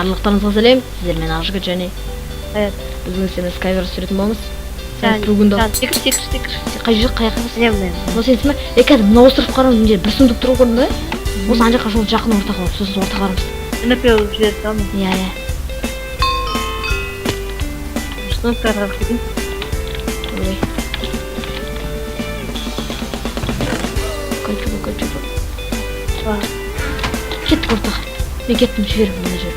барлықтарыңызға сәлем. Сіздермен Ақжігіт және бүгін сені скайвер түсіретін боламыз. Бүгін секір. Қай жер қаяққа басып? Бұл сенсің бе? Қазір мына осырып қарау міне бір сұмдық тұру көрдің бе? Осы ана жаққа жол жақын орта қалып, сосын орта қарамыз. Напел жіберді ама. Иә. Что қарап жүрген? Ой. Көйтіп. Кеттік ортаға. Мен кеттім жіберіп мына жер.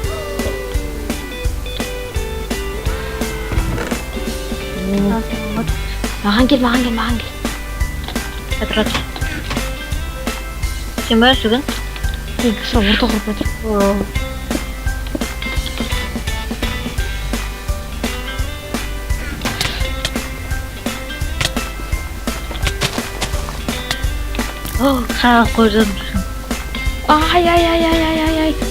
Маған кел. Атырат. Сен бәрі жүрген? Мен кісі орта құрып жатыр. Қағып қойдым. Ай.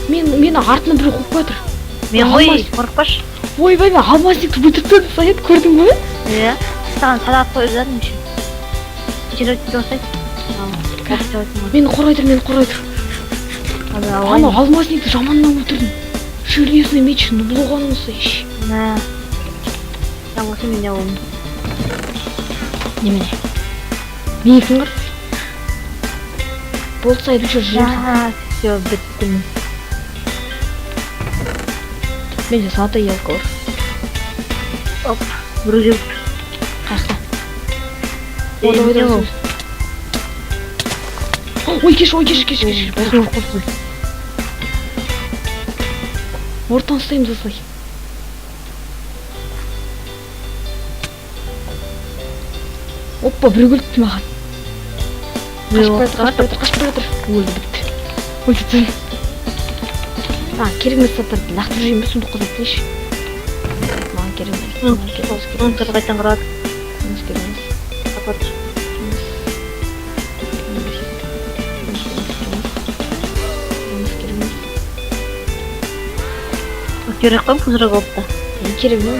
Мені артынан біреу қуып жатыр. Мен ғой, қорықпаш. Ойбай, мен алмазникті бүйтіп Саят, көрдің бе? Иә. Саған садақ қойып жатырмын еще. Жерек жасайды. Мені қорғай тұр. Ана алмазникті жаманнан өлтірдім. Железный меч, ну блоғаның осы еш. Мә. Я осы мен ауым. Немене? Мейкін қыр? Болды Саят үшір жүрерсің. Все, біттім. Менде салата елкі бар. Оп, бүргеп. Қақта. Ой, кеш. Қорқой. Ортан ұстаймыз осылай. Оппа, біреу өліпті маған. Қашып жатыр. Өлді бітті. Ой, бітті. Керек емес саттарды лақтырып жейін бе, сұмдық қызып дейші. Маған керек емес. Оның тұры қайтан қырады. Керек емес. Қапат. Керек қойым күзірі қылыпты. Керек ме?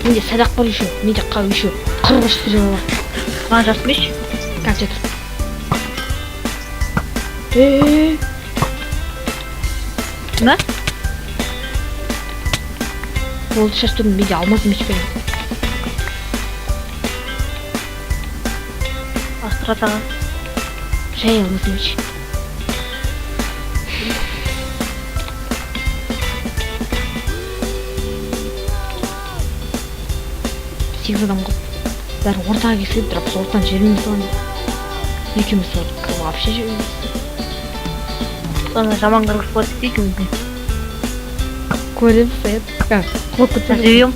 Менде садақ бар үші, менде қау үші. Қырғыш сүре бар. Маған жасым еш? Қанша тұр? Мә? Болды шаш тұрдым, менде алмаз меч берем. Астыратаға. Жай алмаз меч. Сегіз адам қылып. Бәрі ортаға кесіп тұрап, ортан жеріміз салан. Екеуміз салып, вообще жеріміз. Соны жаман қырғыз болады дейкімізде. Көрем Саят. Құлып күтіп. Живем.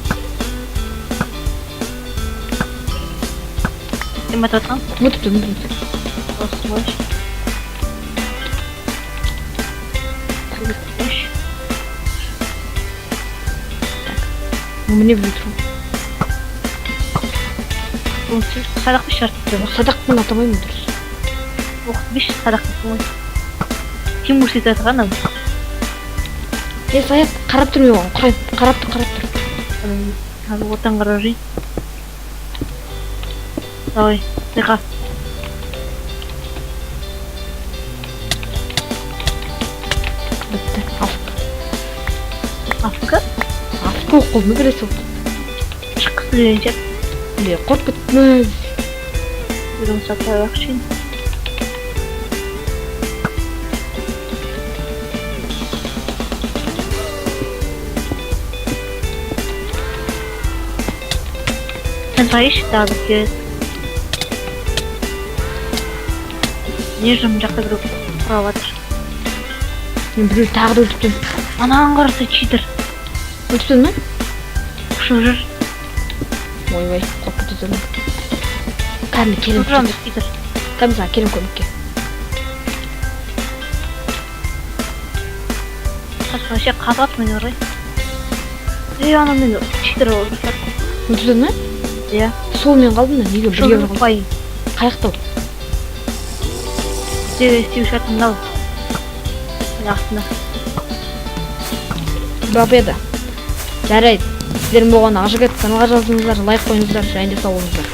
Сен батыратқан? Өтіптім. Осы бойш. Мне вытру. Садақ беш жарты. Садақпен атамаймын дұрыс. Оқты беш садақ беш. Кем көрсет атыған ау? Саят, қарап тұр мен оған. Қарап тұр. Қазір отан қарап жейін. Давай, тыға. Бітті, афк. Афка? Афк оқылды біресі оқылды. Шыққысы деген жер. Қорт күтміз. Бүгін сатпай ақшын. Сен қайыш тағы керет. Не жым жақта біреу құрап атыр. Мен біреу тағы да өлтіптім. Анаған қараса читер. Өлтіптің ме? Құшып жүр. Ой, қорқып тұтырмын. Кәмі келім Құшырамыз читер. Кәмі саған келім көмекке. Қашқанша қатат мені орай. Ана мені читер олып жатыр. Өлтіптің ме? Иә. Сол мен қалдым да, неге бірге бір қалдым? Қайын. Қаяқтау? Істеу шартымды ал. Астында. Бабеда. Жарайды. Сіздер болған Ақжігіт каналға жазыңыздар, лайк қойыңыздар, және де сау болыңыздар.